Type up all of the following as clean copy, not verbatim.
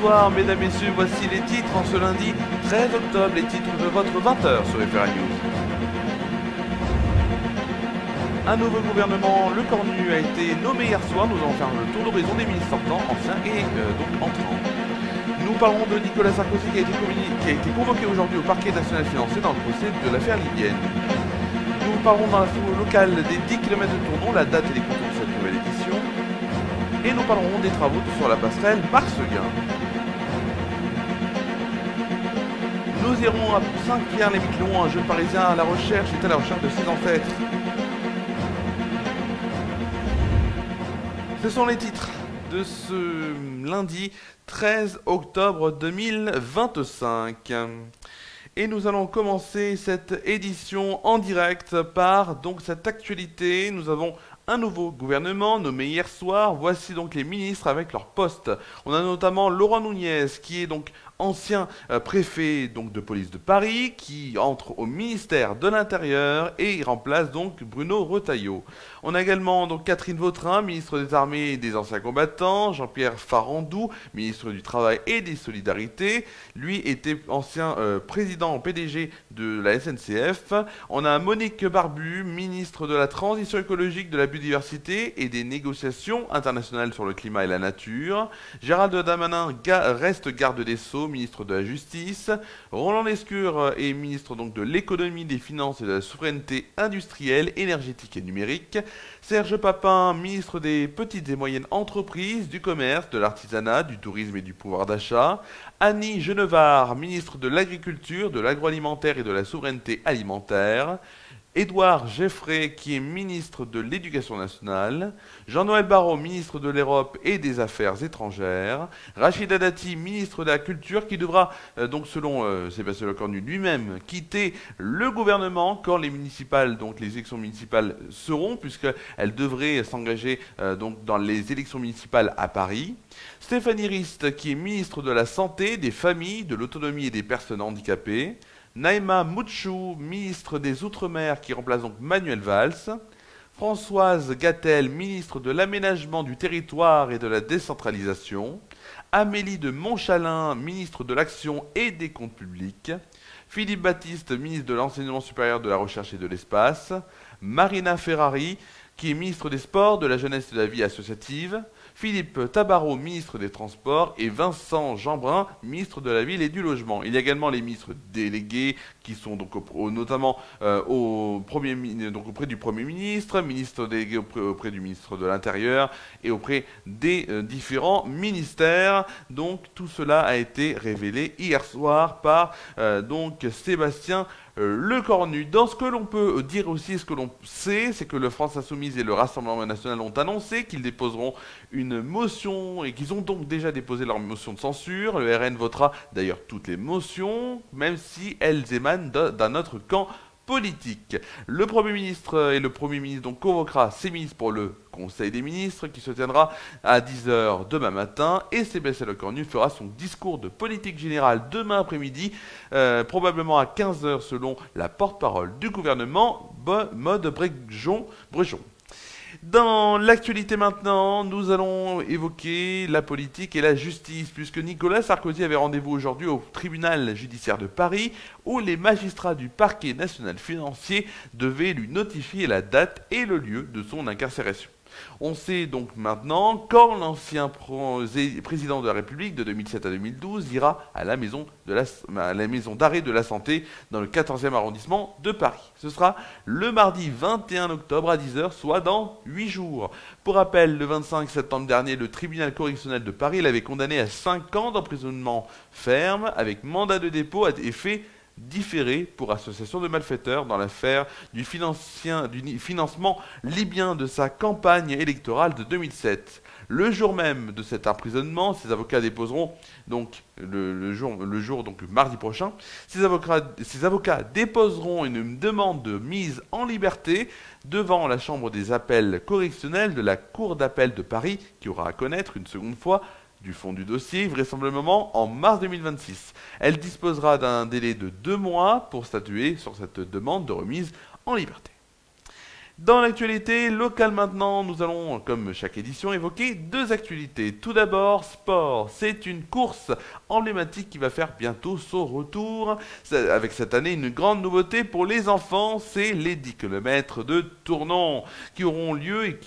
Bonsoir mesdames, messieurs, voici les titres en ce lundi 13 octobre, les titres de votre 20h sur FR News. Un nouveau gouvernement, le Cornu, a été nommé hier soir. Nous allons faire le tour d'horizon des ministres sortants, anciens et donc entrants. Nous parlerons de Nicolas Sarkozy qui a été convoqué aujourd'hui au parquet national financier dans le procès de l'affaire libyenne. Nous parlerons dans l'info locale des 10 km de tournon, la date et les contours de cette nouvelle édition. Et nous parlerons des travaux sur la passerelle Marseguin. Nous irons à Saint-Pierre-les-Miquelons, un jeune parisien à la recherche est à la recherche de ses ancêtres. Ce sont les titres de ce lundi 13 octobre 2025. Et nous allons commencer cette édition en direct par donc cette actualité. Nous avons un nouveau gouvernement nommé hier soir. Voici donc les ministres avec leurs postes. On a notamment Laurent Nunez qui est donc ancien préfet donc de police de Paris, qui entre au ministère de l'Intérieur et il remplace donc Bruno Retailleau. On a également donc Catherine Vautrin, ministre des Armées et des Anciens Combattants, Jean-Pierre Farandou, ministre du Travail et des Solidarités. Lui était ancien président PDG de la SNCF. On a Monique Barbu, ministre de la Transition écologique, de la biodiversité et des négociations internationales sur le climat et la nature. Gérald Darmanin reste garde des Sceaux, ministre de la Justice. Roland Lescure est ministre donc de l'économie, des finances et de la souveraineté industrielle, énergétique et numérique. Serge Papin, ministre des petites et moyennes entreprises, du commerce, de l'artisanat, du tourisme et du pouvoir d'achat. Annie Genevard, ministre de l'Agriculture, de l'agroalimentaire et de la souveraineté alimentaire. Édouard Geffray, qui est ministre de l'Éducation nationale, Jean-Noël Barrot, ministre de l'Europe et des Affaires étrangères, Rachida Dati, ministre de la Culture, qui devra, donc selon Sébastien Lecornu lui-même, quitter le gouvernement quand les municipales, donc les élections municipales seront, puisqu'elle devrait s'engager donc dans les élections municipales à Paris. Stéphanie Rist, qui est ministre de la Santé, des Familles, de l'Autonomie et des Personnes handicapées. Naïma Mouchou, ministre des Outre-mer, qui remplace donc Manuel Valls. Françoise Gatel, ministre de l'Aménagement du Territoire et de la Décentralisation. Amélie de Montchalin, ministre de l'Action et des Comptes Publics. Philippe Baptiste, ministre de l'Enseignement supérieur, de la Recherche et de l'Espace. Marina Ferrari, qui est ministre des Sports, de la Jeunesse et de la Vie associative. Philippe Tabarot, ministre des Transports, et Vincent Jeanbrun, ministre de la Ville et du Logement. Il y a également les ministres délégués qui sont donc notamment auprès du Premier ministre, ministre délégué auprès du ministre de l'Intérieur et auprès des différents ministères. Donc tout cela a été révélé hier soir par donc Sébastien Lecornu. Dans ce que l'on peut dire aussi, ce que l'on sait, c'est que le France Insoumise et le Rassemblement National ont annoncé qu'ils déposeront une motion et qu'ils ont donc déjà déposé leur motion de censure. Le RN votera d'ailleurs toutes les motions, même si elles émanent d'un autre camp politique. Le Premier ministre donc convoquera ses ministres pour le Conseil des ministres qui se tiendra à 10h demain matin et Sébastien Lecornu fera son discours de politique générale demain après-midi, probablement à 15h selon la porte-parole du gouvernement, Maud Brejon. Dans l'actualité maintenant, nous allons évoquer la politique et la justice, puisque Nicolas Sarkozy avait rendez-vous aujourd'hui au tribunal judiciaire de Paris, où les magistrats du parquet national financier devaient lui notifier la date et le lieu de son incarcération. On sait donc maintenant quand l'ancien président de la République de 2007 à 2012 ira à la maison d'arrêt de la Santé dans le 14e arrondissement de Paris. Ce sera le mardi 21 octobre à 10h, soit dans 8 jours. Pour rappel, le 25 septembre dernier, le tribunal correctionnel de Paris l'avait condamné à 5 ans d'emprisonnement ferme avec mandat de dépôt à effet différé pour association de malfaiteurs dans l'affaire du financement libyen de sa campagne électorale de 2007. Le jour même de cet emprisonnement, ses avocats déposeront donc le jour donc mardi prochain, ses avocats déposeront une demande de mise en liberté devant la chambre des appels correctionnels de la Cour d'appel de Paris, qui aura à connaître une seconde fois du fond du dossier, vraisemblablement en mars 2026. Elle disposera d'un délai de 2 mois pour statuer sur cette demande de remise en liberté. Dans l'actualité locale maintenant, nous allons, comme chaque édition, évoquer deux actualités. Tout d'abord, sport. C'est une course emblématique qui va faire bientôt son retour. Avec cette année, une grande nouveauté pour les enfants, c'est les 10 km de Tournon qui auront lieu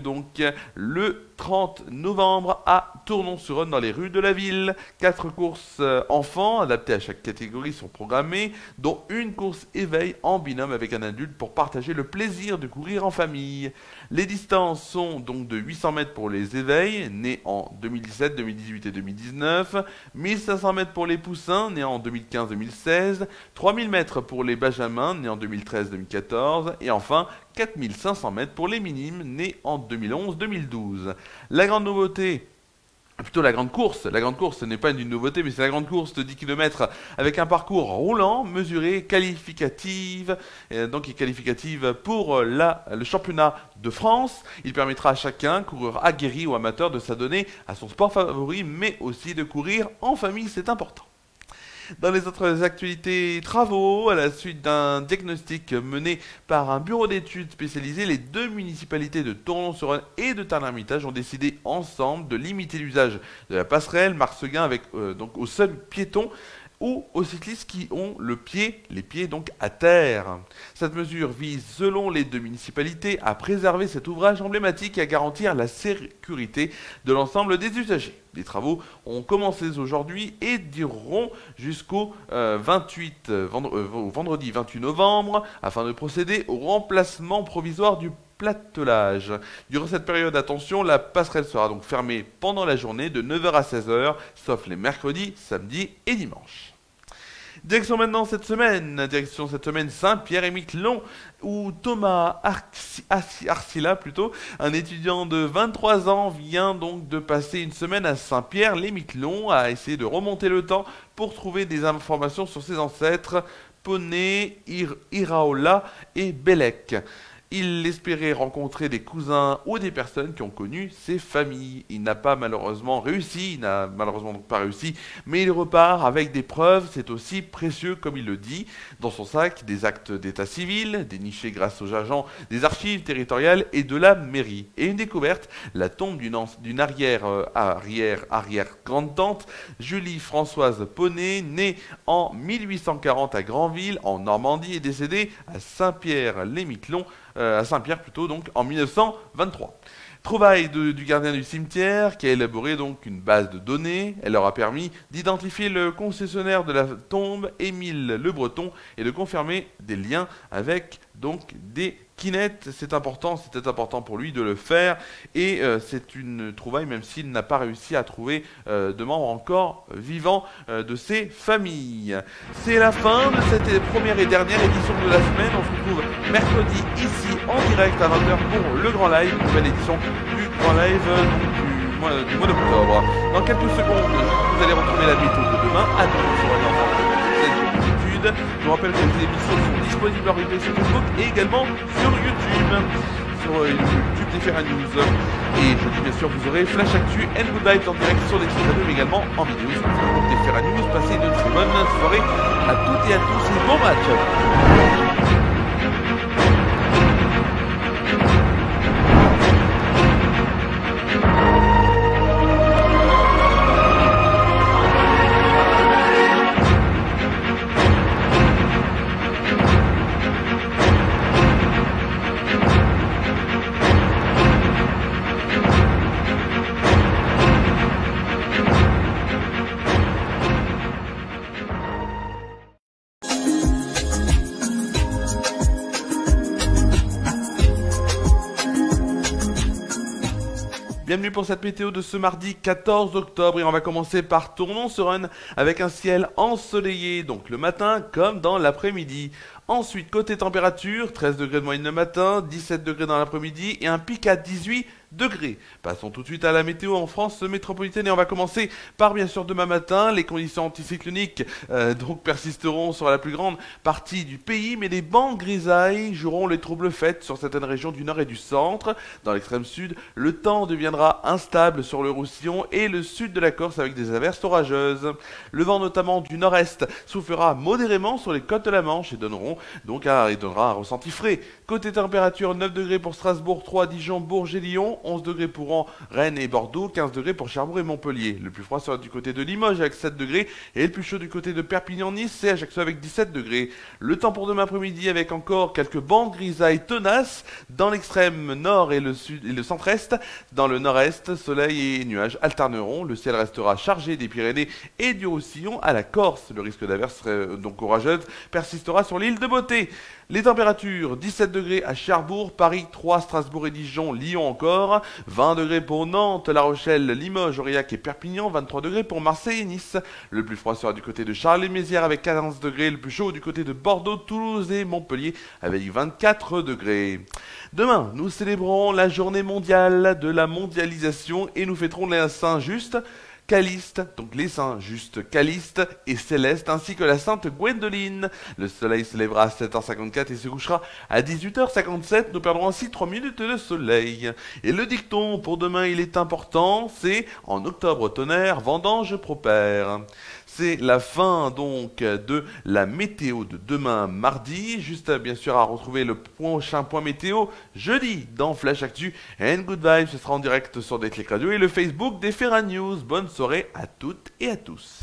donc le 30 novembre à Tournon-sur-Rhône dans les rues de la ville. 4 courses enfants adaptées à chaque catégorie sont programmées, dont une course éveil en binôme avec un adulte pour partager le plaisir de courir en famille. Les distances sont donc de 800 mètres pour les éveils, nés en 2017, 2018 et 2019, 1500 mètres pour les poussins, nés en 2015-2016, 3000 mètres pour les benjamins, nés en 2013-2014, et enfin 4500 mètres pour les minimes, nés en 2011-2012. La grande nouveauté, plutôt la grande course, ce n'est pas une nouveauté, mais c'est la grande course de 10 km avec un parcours roulant, mesuré, qualificative, donc qualificative pour le championnat de France. Il permettra à chacun, coureur aguerri ou amateur, de s'adonner à son sport favori, mais aussi de courir en famille, c'est important. Dans les autres actualités travaux, à la suite d'un diagnostic mené par un bureau d'études spécialisé, les deux municipalités de Tournon-sur-Rhône et de Tain-l'Hermitage ont décidé ensemble de limiter l'usage de la passerelle Marc-Seguin avec donc aux seuls piétons ou aux cyclistes qui ont les pieds donc à terre. Cette mesure vise, selon les deux municipalités, à préserver cet ouvrage emblématique et à garantir la sécurité de l'ensemble des usagers. Les travaux ont commencé aujourd'hui et dureront jusqu'au vendredi 28 novembre afin de procéder au remplacement provisoire du platelage. Durant cette période, attention, la passerelle sera donc fermée pendant la journée de 9 h à 16 h, sauf les mercredis, samedis et dimanches. Direction cette semaine Saint-Pierre et Miquelon, où Thomas Arcila, un étudiant de 23 ans, vient donc de passer une semaine à Saint-Pierre-les-Miquelon, à essayer de remonter le temps pour trouver des informations sur ses ancêtres, Poney, Iraola et Bélec. Il espérait rencontrer des cousins ou des personnes qui ont connu ses familles. Il n'a malheureusement pas réussi, mais il repart avec des preuves, c'est aussi précieux comme il le dit. Dans son sac, des actes d'état civil, dénichés grâce aux agents des archives territoriales et de la mairie. Et une découverte, la tombe d'une arrière-grande-tante, Julie Françoise Poney, née en 1840 à Granville, en Normandie, et décédée à Saint-Pierre-les-Miquelon, donc en 1923. Trouvaille du gardien du cimetière qui a élaboré donc une base de données. Elle leur a permis d'identifier le concessionnaire de la tombe, Émile Le Breton, et de confirmer des liens avec donc des kinettes. C'était important pour lui de le faire, et c'est une trouvaille même s'il n'a pas réussi à trouver de membres encore vivants de ses familles. C'est la fin de cette première et dernière édition de la semaine. On se retrouve mercredi ici en direct à 20 h pour le Grand Live, nouvelle édition du Grand Live du mois d'octobre. Dans quelques secondes, vous allez retrouver la météo de demain à nouveau sur je vous rappelle que les émissions sont disponibles en replay sur Facebook et également sur YouTube des Ferra News. Et jeudi, bien sûr, vous aurez Flash Actu and Good Vibes en direct sur les Radio, mais également en vidéo sur le Facebook des Ferra News. Passez une très bonne soirée à toutes et à tous et bon match. Bienvenue pour cette météo de ce mardi 14 octobre, et on va commencer par Tournon-sur-Rhône avec un ciel ensoleillé, donc le matin comme dans l'après-midi. Ensuite, côté température, 13 degrés de moyenne le matin, 17 degrés dans l'après-midi et un pic à 18 degrés. Passons tout de suite à la météo en France métropolitaine et on va commencer par bien sûr demain matin. Les conditions anticycloniques donc persisteront sur la plus grande partie du pays, mais les bancs grisailles joueront les troubles faits sur certaines régions du nord et du centre. Dans l'extrême sud, le temps deviendra instable sur le Roussillon et le sud de la Corse avec des averses orageuses. Le vent notamment du nord-est soufflera modérément sur les côtes de la Manche et donnera un ressenti frais. Côté température, 9 degrés pour Strasbourg, 3 Dijon, Bourges et Lyon, 11 degrés pour Rouen, Rennes et Bordeaux, 15 degrés pour Cherbourg et Montpellier. Le plus froid sera du côté de Limoges avec 7 degrés et le plus chaud du côté de Perpignan, Nice et Ajaccio avec 17 degrés. Le temps pour demain après-midi avec encore quelques bancs grisailles tenaces dans l'extrême nord et le sud et le centre-est. Dans le nord-est, soleil et nuages alterneront. Le ciel restera chargé des Pyrénées et du Roussillon à la Corse. Le risque d'averse donc orageuse persistera sur l'île de Beauté. Les températures, 17 degrés à Cherbourg, Paris 3, Strasbourg et Dijon, Lyon encore, 20 degrés pour Nantes, La Rochelle, Limoges, Aurillac et Perpignan, 23 degrés pour Marseille et Nice. Le plus froid sera du côté de Charles-et-Mézières avec 15 degrés, le plus chaud du côté de Bordeaux, Toulouse et Montpellier avec 24 degrés. Demain, nous célébrons la journée mondiale de la mondialisation et nous fêterons les saints justes, Caliste, donc les saints justes Caliste et Céleste, ainsi que la sainte Gwendoline. Le soleil se lèvera à 7h54 et se couchera à 18h57. Nous perdrons ainsi 3 minutes de soleil. Et le dicton pour demain, il est important, c'est « En octobre tonnerre, vendange propère ». C'est la fin donc de la météo de demain mardi. Juste bien sûr à retrouver le prochain point météo jeudi dans Flash Actu and Good Vibes. Ce sera en direct sur Déclic Radio et le Facebook des Ferra News. Bonne soirée à toutes et à tous.